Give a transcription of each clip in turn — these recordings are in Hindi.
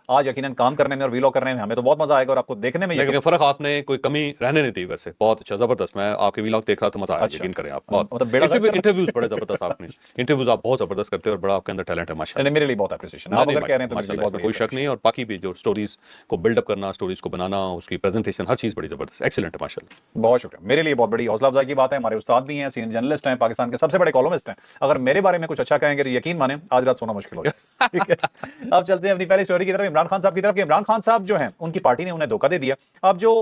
आज यकीनन काम करने में और वीलॉग करने में हमें तो बहुत मजा आएगा और आपको देखने में लेकिन फर्क आपने कोई कमी रहने नहीं दी, वैसे बहुत अच्छा जबरदस्त। मैं आपके वीलॉग देख रहा था, मजा आया। अच्छा। यकीन करें आप बहुत मतलब बेड़ा गर्क करना। इंटरव्यूज बड़े जबरदस्त आपने इंटरव्यूज आप बहुत जबरदस्त करते हैं और बड़ा आपके अंदर टैलेंट है माशाल्लाह। मेरे लिए बहुत अप्रिसिएशन, आप अगर कह रहे हैं तो मेरे लिए माशाल्लाह, बहुत इसमें बड़ी कोई शक नहीं है। और बाकी भी जो स्टोरीज को बिल्डअप करना, स्टोरीज को बनाना, उसकी प्रेजेंटेशन, हर चीज बड़ी जबरदस्त, एक्सीलेंट है माशाल्लाह। बहुत शुक्रिया। मेरे लिए बहुत बड़ी हौसला अफजाई की बात है। हमारे उस्ताद भी हैं, सीनियर जर्नलिस्ट हैं, पाकिस्तान के सबसे बड़े कॉलमिस्ट हैं। अगर मेरे बारे में कुछ अच्छा कहेंगे तो यकीन माने आज रात सोना मुश्किल हो जाए। ठीक है, अब चलते हैं अपनी पहली स्टोरी की तरफ, इमरान खान साहब की तरफ। इमरान खान साहब जो हैं उनकी पार्टी ने उन्हें धोखा दे दिया। अब जो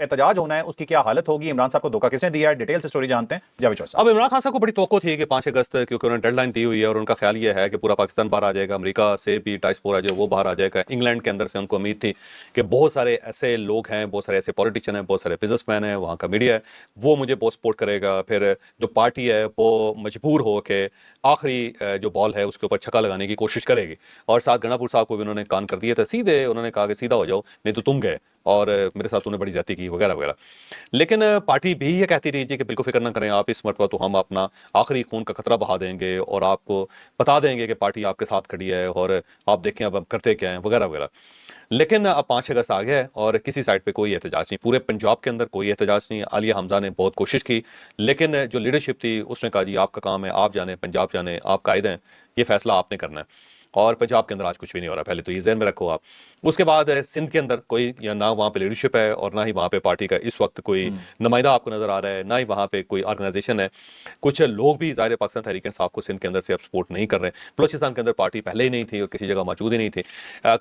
एहतजाज होना है उसकी क्या हालत होगी, इमरान साहब को धोखा किसने दिया है, डिटेल से स्टोरी जानते हैं। जावेद चौधरी साहब। अब इमरान खान साहब को बड़ी तवक्को थी कि 5 अगस्त, क्योंकि उन्होंने डेडलाइन दी हुई है और उनका ख्याल ये है कि पूरा पाकिस्तान बाहर आ जाएगा, अमेरिका से भी डायस्पोरा जो वो बाहर आ जाएगा, इंग्लैंड के अंदर से उनको उम्मीद थी कि बहुत सारे ऐसे लोग हैं, बहुत सारे ऐसे पॉलिटिशियन हैं, बहुत सारे बिजनेसमैन हैं, वहाँ का मीडिया है, वो मुझे बहुत सपोर्ट करेगा। फिर जो पार्टी है वो मजबूर हो के आखिरी जो बॉल है उसके ऊपर छक्का लगाने की कोशिश करेगी। और साथ गणापुर साहब को भी उन्होंने कान कर दिए थे, सीधे उन्होंने कहा कि सीधा हो जाओ, नहीं तो तुम गए और मेरे साथ उन्होंने बड़ी ज्यादती की वगैरह वगैरह। लेकिन पार्टी भी ये कहती रही थी कि बिल्कुल फिक्र ना करें आप, इस मरतबा तो हम अपना आखिरी खून का खतरा बहा देंगे और आपको बता देंगे कि पार्टी आपके साथ खड़ी है और आप देखें अब हम करते क्या हैं वगैरह वगैरह। लेकिन अब 5 अगस्त आ गया है और किसी साइड पे कोई एहतजाज नहीं, पूरे पंजाब के अंदर कोई एहतजाज नहीं। आलिया हमजा ने बहुत कोशिश की, लेकिन जो लीडरशिप थी उसने कहा जी आपका काम है, आप जाने, पंजाब जाने, आप कायदे हैं, ये फैसला आपने करना है। और पंजाब के अंदर आज कुछ भी नहीं हो रहा, पहले तो ये ज़हन में रखो आप। उसके बाद सिंध के अंदर कोई, या ना वहाँ पे लीडरशिप है और ना ही वहाँ पे पार्टी का इस वक्त कोई नुमाइंदा आपको नजर आ रहा है, ना ही वहाँ पे कोई ऑर्गेनाइजेशन है। कुछ लोग भी ज़ाहिर पाकिस्तान तहरीक इंसाफ को सिंध के अंदर से अब सपोर्ट नहीं कर रहे हैं। बलोचिस्तान के अंदर पार्टी पहले ही नहीं थी और किसी जगह मौजूद ही नहीं थी।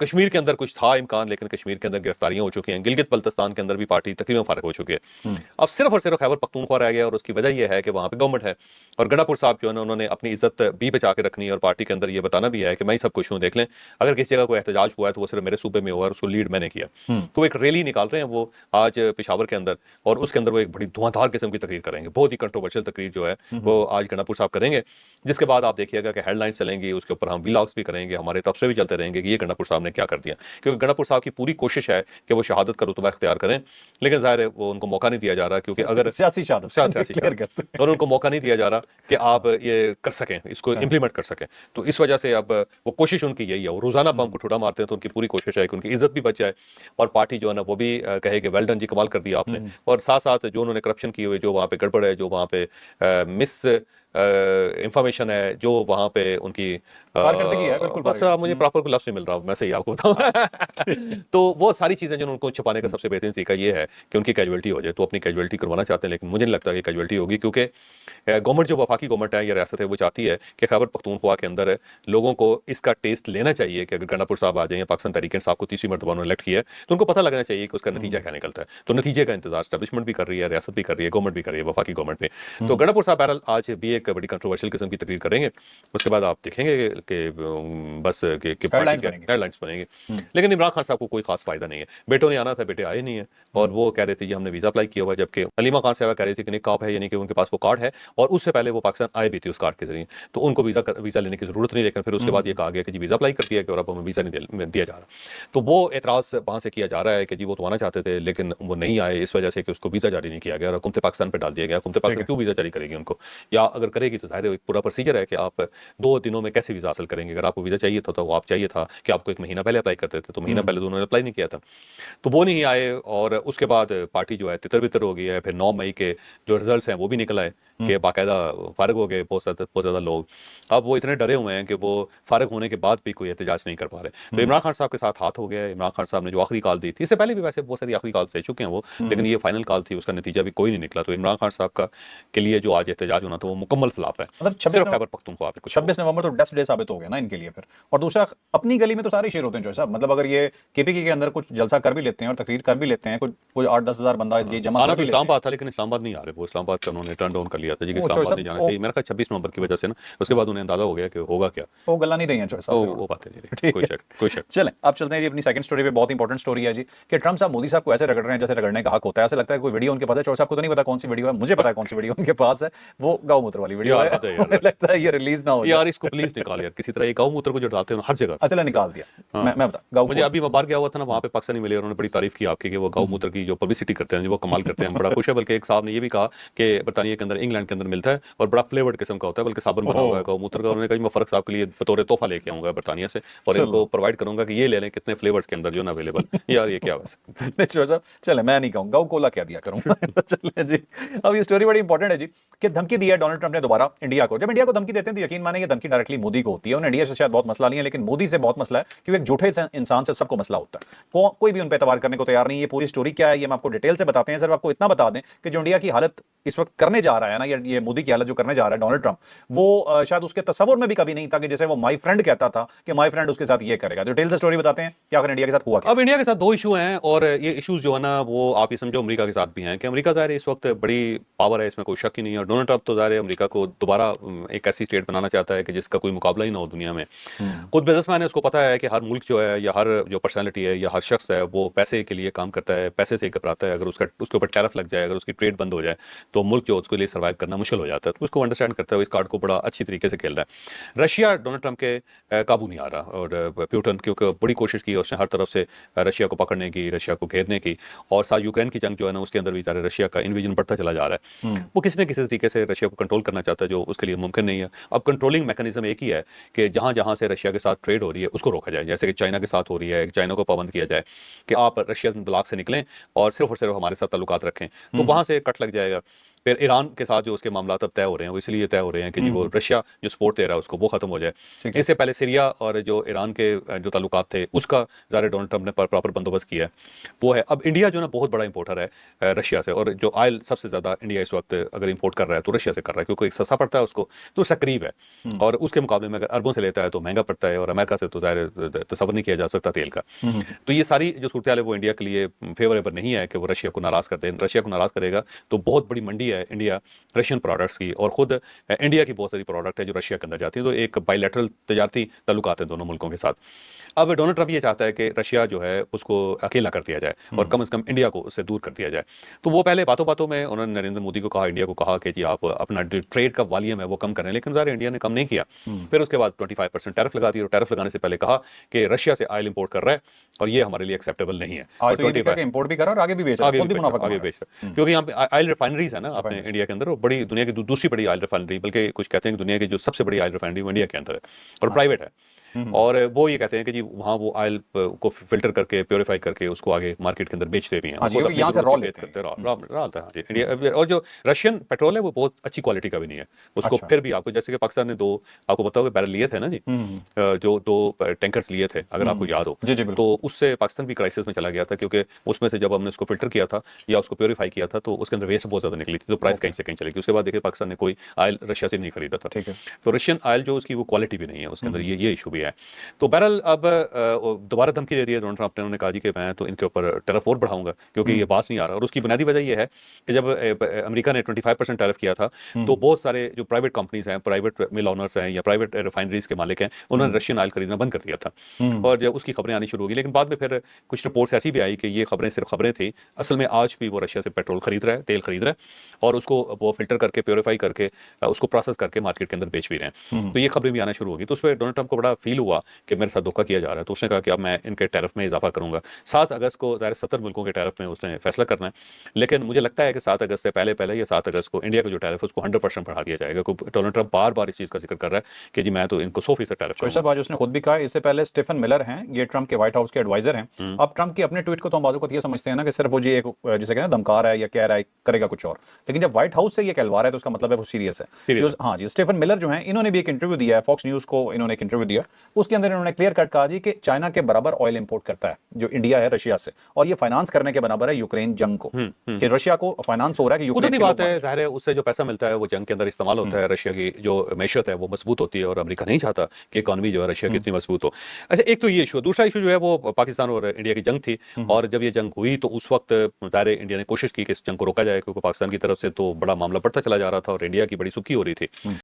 कश्मीर के अंदर कुछ था इम्कान, लेकिन कश्मीर के अंदर गिरफ्तारियां हो चुकी हैं। गिलगित बल्तिस्तान के अंदर भी पार्टी तकरीबन फारग हो चुकी है। अब सिर्फ और सिर्फ खैबर पख्तूनख्वा रह गया और उसकी वजह यह है कि वहाँ पे गवर्नमेंट है और गणापुर साहब जो है उन्होंने अपनी इज्जत भी बचा के रखनी है और पार्टी के अंदर ये बताना भी है कि मैं ही सब कुछ हूँ, देख लें अगर किसी जगह कोई एहतजाज हुआ है तो वो सिर्फ मेरे सूबे में हुआ और उसको लीड मैंने किया। तो एक रैली निकाल रहे हैं वो आज पेशावर के अंदर, और उसके अंदर वो एक बड़ी धुआंधार किस्म की तकरीर करेंगे, बहुत ही कंट्रोवर्शियल तकरीर जो है वो आज गणापुर साहब करेंगे। जिसके बाद आप देखिएगा कि हेडलाइंस चलेंगी, उसके ऊपर हम व्लॉग्स भी करेंगे, हमारे तबसरे भी चलते रहेंगे कि ये गणापुर साहब ने क्या कर दिया। क्योंकि गणापुर साहब की पूरी कोशिश है कि वो शहादत का रुतबा इख्तियार करें, लेकिन जाहिर है वो उनको मौका नहीं दिया जा रहा, क्योंकि अगर सियासी शहादत और उनको मौका नहीं दिया जा रहा कि आप ये कर सकें, इसको इम्प्लीमेंट कर सकें। तो इस वजह से अब वो कोशिश उनकी यही है, वो रोजाना बम को ठुड़ा मारते हैं, तो उनकी पूरी कोशिश है कि उनकी इज्जत भी बच जाए और पार्टी जो है ना वो भी कहे कि वेल डन जी, कमाल कर दिया आपने। और साथ साथ जो उन्होंने करप्शन की हुई, जो वहाँ पे गड़बड़ है, जो वहाँ पे मिस इंफॉर्मेशन है, जो वहाँ पे उनकी कारकर्दगी है, बिल्कुल बस मुझे प्रॉपर कोई लफ्ज़ नहीं मिल रहा, मैं सही आपको बताऊँ तो वो सारी चीज़ें जो उनको छुपाने का सबसे बेहतरीन तरीका ये है कि उनकी कैजुअलिटी हो जाए। तो अपनी कैजुअलिटी करवाना चाहते हैं, लेकिन मुझे नहीं लगता कि कैजुअलिटी होगी, क्योंकि गवर्नमेंट जो वफाकी गवर्नमेंट है या रियासत है वो चाहती है कि खैबर पख्तूनख्वा के अंदर लोगों को इसका टेस्ट लेना चाहिए कि अगर गणापुर साहब आ जाए या पाकिस्तान तहरीक इंसाफ को तीसरी मरतबा उन्होंने इलेक्ट किया है तो उनको पता लगना चाहिए कि उसका नतीजा क्या निकलता है। तो नतीजे का इंतजार स्टैब्लिशमेंट भी कर रही है, रियासत भी कर रही है, गवर्नमेंट भी कर रही है, वफाकी गवर्नमेंट भी। तो गणापुर साहब बहरहाल आज भी एक बड़ी कंट्रोवर्शियल किस्म की तकरीर करेंगे। उसके बाद आप देखेंगे कि बस हेडलाइंस बनेंगे। लेकिन इमरान खान साहब को कोई खास फायदा नहीं है। बेटों ने आना था, बेटे आए नहीं है और वो कह रहे थे हमने वीजा अप्लाई किया हुआ, जबकि अलीमा खान साहब कह रही थी कि निकाब है, यानी कि उनके पास वो कार्ड है और उससे पहले वो पाकिस्तान आए भी थे उस कार्ड के जरिए, तो उनको वीजा लेने की जरूरत नहीं। लेकिन फिर उसके बाद ये कहा गया कि जी वीजा अप्लाई कर दिया कि और अब हमें वीजा नहीं दिया जा रहा। तो वो एतराज वहां से किया जा रहा है कि जी वो तो आना चाहते थे लेकिन वो नहीं आए, इस वजह से कि उसको वीजा जारी नहीं किया गया और हुकूमत पाकिस्तान पर डाल दिया गया। हुकूमत पाकिस्तान क्यों वीजा जारी करेगी उनको, या अगर करेगी तो जाहिर है एक पूरा प्रोसीजर है कि आप 2 दिनों में कैसे वीजा हासिल करेंगे। अगर आपको वीजा चाहिए था तो आप चाहिए था कि आपको 1 महीना पहले अप्लाई करते थे, तो महीना पहले तो उन्होंने अप्लाई नहीं किया था, तो वो नहीं आए। और उसके बाद पार्टी जो है तितर बितर हो गई है। फिर 9 मई के जो रिजल्ट्स हैं वो भी निकल आए कि बाकायदा फारग हो गए बहुत ज़्यादा लोग। अब वो इतने डरे हुए हैं कि वो फारग होने के बाद भी कोई एहतजाज नहीं कर पा रहे। तो इमरान खान साहब के साथ हाथ हो गया है। इमरान खान साहब ने जो आखिरी कॉल दी थी, इससे पहले भी वैसे बहुत सारी आखिरी कॉल दे चुके हैं वो, लेकिन ये फाइनल कॉल थी, उसका नतीजा भी कोई नहीं निकला। तो इमरान खान साहब का के लिए जो आज एहतजाज होना था वो मुकम्मल फ्लॉप है। मतलब सिर्फ खैबर पख्तूनख्वा पे कुछ 26 नवंबर तो डेथ डे साबित हो गया ना इनके लिए फिर। और दूसरा, अपनी गली में तो सारे शेर होते हैं जो साहब, मतलब अगर ये केपीके के अंदर कुछ जलसा कर भी लेते हैं और तकरीर कर भी लेते हैं, कुछ 8-10 हजार बंदा ये जमा आना कर तो भी लेते हैं। इस्लामाबाद था, लेकिन इस्लामाबाद नहीं आ रहे वो। इस्लामाबाद का उन्होंने टर्न डाउन कर लिया था जी कि इस्लामाबाद नहीं जाना चाहिए। मेरा ख्याल 26 नवंबर की वजह से ना, उसके बाद उन्हें अंदाजा हो गया कि होगा क्या, वो गल्ला नहीं रही है चॉइस साहब। वो बातें नहीं रही। कोई शक। चलें अब चलते हैं जी अपनी सेकंड स्टोरी पे। बहुत इंपॉर्टेंट स्टोरी है जी कि ट्रम्प साहब मोदी साहब को ऐसे रगड़ रहे हैं जैसे रगड़ने का हक होता है। ऐसा लगता है कोई वीडियो उनके पास है, चौधरी साहब को तो नहीं पता कौन सी वीडियो है, मुझे पता है कौन सी वीडियो उनके पास है, वो गौ मूत्र वाली वीडियो है। मुझे लगता है ये रिलीज ना हो यार, इसको प्लीज निकाल यार किसी तरह। ये गौ मूत्र को जो डालते हैं हर जगह। अच्छा निकाल दिया। मैं बता गौ, मुझे अभी बाहर गया हुआ था ना, वहाँ पे पाकिस्तानी मिले, उन्होंने बड़ी तारीफ की आपकी कि वो गौ मूत्र की जो पब्लिसिटी करते हैं, वो कमाल करते हैं, बड़ा खुश है। बल्कि एक साहब ने ये भी कहा कि बरतानिया के अंदर, इंग्लैंड इंग्लैंड के अंदर मिलता है और बड़ा फ्लेवर्ड किस्म का होता है, बल्कि साबुन बना हुआ है गौमूत्र का। उन्होंने कहा मैं फ़र्क साहब के लिए बतौर तोहफा लेके आऊँगा बरतानिया से और इनको प्रोवाइड करूँगा कि ये ले लें, कितने फ्लेवर्स के अंदर जो ना अवेलेबल। यार ये क्या वैसे नहीं चलो साहब, चले मैं नहीं कहूँगा, गौ कोला क्या दिया करूँगा। चले जी, अब ये स्टोरी बड़ी इंपॉर्टेंट है जी कि धमकी दी है डोनाल्ड ट्रंप ने दोबारा इंडिया को। जब इंडिया को धमकी देते हैं तो यकीन मानेंगे धमकी डायरेक्टली मोदी को होती है। उन्हें इंडिया से शायद बहुत मसला नहीं है, लेकिन मोदी से बहुत मसला है, क्योंकि एक झूठे इंसान से सबको मसला होता है। कोई भी उन पर एतबार करने को तैयार नहीं है। ये पूरी स्टोरी क्या है ये हम आपको डिटेल से बताते हैं। सिर्फ आपको इतना बता दें कि जो इंडिया की हालत इस वक्त करने जा रहा है ना, ये मोदी की हालत जो करने जा रहा है डोनाल्ड ट्रंप, वो शायद उसके तस्वुर में भी कभी नहीं था कि जैसे वो माई फ्रेंड कहता था कि माई फ्रेंड उसके साथ ये करेगा। डिटेल से स्टोरी बताते हैं कि आखिर इंडिया के साथ हुआ क्या। अब इंडिया के साथ दो इशू हैं और ये इश्यूज जो है ना वो आप ये समझो अमेरिका के साथ भी हैं कि अमेरिका ज़ाहिर है इस वक्त बड़ी पावर है, इसमें कोई शक ही नहीं है। और डोनाल्ड ट्रंप तो ज़ाहिर है अमेरिका को दोबारा एक ऐसी स्टेट बनाना चाहता है कि जिसका कोई मुकाबला ही ना हो दुनिया में। खुद बिजनेसमैन है, उसको पता है कि हर मुल्क जो है या हर जो पर्सनैलिटी है या हर शख्स है वो पैसे के लिए काम करता है, पैसे से घबराता है। अगर उसके ऊपर टैरिफ लग जाए, अगर उसकी ट्रेड बंद हो जाए तो मुल्क जो उसके लिए सर्वाइव करना मुश्किल हो जाता है। तो उसको अंडरस्टैंड करता है, इस कार्ड को बड़ा अच्छी तरीके से खेल रहा है। रशिया डोनाल्ड ट्रंप के काबू नहीं आ रहा और पुतिन क्योंकि बड़ी कोशिश की उसने हर तरफ से रशिया को पकड़ने की, रशिया को घेरने की, और साथ यूक्रेन की जंग जो है ना उसके अंदर भी सारे रशिया का इन्वेजन बढ़ता चला जा रहा है। वो किसी न किसी तरीके से रशिया को कंट्रोल करना चाहता है जो उसके लिए मुमकिन नहीं है। अब कंट्रोलिंग मैकेनिज्म एक ही है कि जहां जहां से रशिया के साथ ट्रेड हो रही है उसको रोका जाए। जैसे कि चाइना के साथ हो रही है, चाइना को पाबंद किया जाए कि आप रशिया ब्लॉक से निकलें और सिर्फ हमारे साथ ताल्लुकात रखें, तो वहां से कट लग जाएगा। फिर ईरान के साथ जो उसके मामला अब तय हो रहे हैं वो इसलिए तय हो रहे हैं कि जी वो रशिया जो सपोर्ट दे रहा है उसको वो खत्म हो जाए। इससे पहले सीरिया और जो ईरान के जो ताल्लुकात थे उसका ज़ाहिर डोनाल्ड ट्रंप ने प्रॉपर बंदोबस्त किया है वो है। अब इंडिया जो ना बहुत बड़ा इंपोर्टर है रशिया से, और जो ऑयल सबसे ज़्यादा इंडिया इस वक्त अगर इंपोर्ट कर रहा है तो रशिया से कर रहा है, क्योंकि सस्ता पड़ता है उसको, तो उससे करीब है। और उसके मुकाबले में अगर अरबों से लेता है तो महंगा पड़ता है, और अमेरिका से तो ज़ाहिर तस्वर नहीं किया जा सकता तेल का। तो ये सारी जो सूरत है वो इंडिया के लिए फेवरेबल नहीं है कि वो रशिया को नाराज़ कर दे। रशिया को नाराज़ करेगा तो बहुत बड़ी मंडी है इंडिया रशियन प्रोडक्ट्स की, और खुद इंडिया की बहुत सारी प्रोडक्ट है जो रशिया के अंदर जाती है। तो एक बायलैटरल तजारती ताल्लुकात हैं दोनों मुल्कों के साथ। अब डोनाल्ड ट्रंप ये चाहता है कि रशिया जो है उसको अकेला कर दिया जाए और कम से कम इंडिया को उससे दूर कर दिया जाए। तो वो पहले बातों बातों में उन्होंने नरेंद्र मोदी को कहा, इंडिया को कहा कि जी आप अपना जो ट्रेड का वॉल्यूम है वो कम करें, लेकिन ज़ाहिर इंडिया ने कम नहीं किया। फिर उसके बाद 25% टैरिफ लगा दी, और टैरिफ लगाने से पहले कहा कि रशिया से ऑयल इंपोर्ट कर रहा है और ये हमारे लिए एक्सेप्टेबल नहीं है। और 25 इंपोर्ट भी कर रहा है और आगे भी बेच रहा है, खुद भी मुनाफा कमा आगे रहा है। बेच रहा है, क्योंकि यहाँ पे ऑयल रिफाइनरीज है ना अपने इंडिया के अंदर, और बड़ी दुनिया की दूसरी बड़ी ऑयल रिफाइनरी, बल्कि कुछ कहते हैं कि दुनिया की जो सबसे बड़ी ऑयल रिफाइनरी वो इंडिया के अंदर है और प्राइवेट है। और वो ये कहते हैं कि जी वहाँ वो ऑयल को फिल्टर करके प्योरीफाई करके उसको आगे मार्केट के अंदर बेचते भी हैं। हाँ जी, खुद वो अपनी यहाँ से जरूरत रॉ की लेते बेच करते रॉ आता है। हाँ जी, इंडिया और जो रशियन पेट्रोल है वो बहुत अच्छी क्वालिटी का भी नहीं है उसको। अच्छा। फिर भी आपको जैसे कि पाकिस्तान ने आपको बताओ कि बैरल लिए थे ना जी, जो 2 टैंकर्स लिए थे अगर आपको याद हो, जी, जी, बिल्कुल। तो उससे पाकिस्तान भी क्राइसिस में चला गया था, क्योंकि उसमें से जब हमने उसको फिल्टर किया था या उसको प्योरीफाई किया था तो उसके अंदर वेस्ट बहुत ज़्यादा निकली थी, तो प्राइस कहीं से कहीं चली गई। उसके बाद देखिए पाकिस्तान ने कोई ऑयल रशिया से नहीं खरीदा था। ठीक है। तो रशियन ऑयल जो उसकी वो क्वालिटी भी नहीं है उसके अंदर, ये इशू भी है। तो बहरहाल अब दोबारा धमकी दे दी है डोनाल्ड ट्रंप ने। उन्होंने कहा जी कि मैं तो इनके ऊपर टैरिफ और बढ़ाऊंगा क्योंकि ये पास नहीं आ रहा। और उसकी बुनियादी वजह ये है कि जब अमेरिका ने 25% टैरिफ किया था तो बहुत सारे जो प्राइवेट कंपनीज हैं, प्राइवेट मिल ओनर्स हैं या प्राइवेट रिफाइनरीज के मालिक हैं, उन्होंने रशियन ऑयल खरीदना बंद कर दिया था। और जब उसकी खबरें आनी शुरू हो गई, लेकिन बाद में फिर कुछ रिपोर्ट्स ऐसी भी आई कि ये खबरें सिर्फ खबरें थी, असल में आज भी वो रशिया से पेट्रोल खरीद रहा है, तेल खरीद रहा है, और उसको वो फिल्टर करके प्योरीफाई करके उसको प्रोसेस करके मार्केट के अंदर बेच भी रहे हैं। तो ये खबरें भी आना शुरू हो गई। तो उस पर डोनाल्ड ट्रंप को बड़ा फील हुआ कि मेरे साथ धोखा किया जा रहा है। तो उसने कहा कि अब मैं इनके टैरिफ में इजाफा करूंगा। 7 अगस्त को ज़ाहिर 70 मुल्कों के टैरिफ में उसने फैसला करना है, लेकिन मुझे लगता है कि 7 अगस्त से पहले या 7 अगस्त को इंडिया का जो टैरिफ है उसको 100% बढ़ा दिया जाएगा। डोनाल्ड ट्रंप बार बार इस चीज़ का जिक्र कर रहा है कि जी मैं तो इनको 100% टैरिफ कोई साहब आज उसने खुद भी कहा। इससे पहले स्टीफन मिलर हैं, ये ट्रंप के व्हाइट हाउस के एडवाइजर हैं। अब ट्रंप के अपने ट्वीट को तो हम बाजू को ये समझते हैं ना कि सिर्फ वो जी एक जिसे कहते हैं धमका रहा है या कह रहा है करेगा कुछ और, लेकिन जब व्हाइट हाउस से ये कहलवा रहा है तो उसका मतलब है वो सीरियस है। हाँ जी, स्टीफन मिलर जो हैं इन्होंने भी एक इंटरव्यू दिया है, फॉक्स न्यूज़ को इन्होंने एक इंटरव्यू दिया, उसके अंदर इन्होंने क्लियर कट कहा जी कि चाइना के बराबर ऑयल इंपोर्ट करता है जो इंडिया है रशिया से, और ये फाइनेंस करने के बराबर है यूक्रेन जंग को, कि रशिया को फाइनेंस हो रहा है कि यूक्रेन कुदरती बात है, जाहिर है उससे जो पैसा मिलता है वो जंग के अंदर इस्तेमाल होता है। रशिया की जो मैशत है वो मजबूत होती है और अमेरिका नहीं चाहता कि इकॉनमी जो है रशिया की इतनी मजबूत हो। अच्छा, एक तो ये इशू। दूसरा इशू जो है वो पाकिस्तान और इंडिया की जंग थी, और जब ये जंग हुई तो उस वक्त ज़ाहिर है इंडिया ने कोशिश की कि इस जंग को रोका जाए, क्योंकि पाकिस्तान की तरफ से तो बड़ा मामला बढ़ता चला जा रहा था और इंडिया की बड़ी सुखी हो रही थी।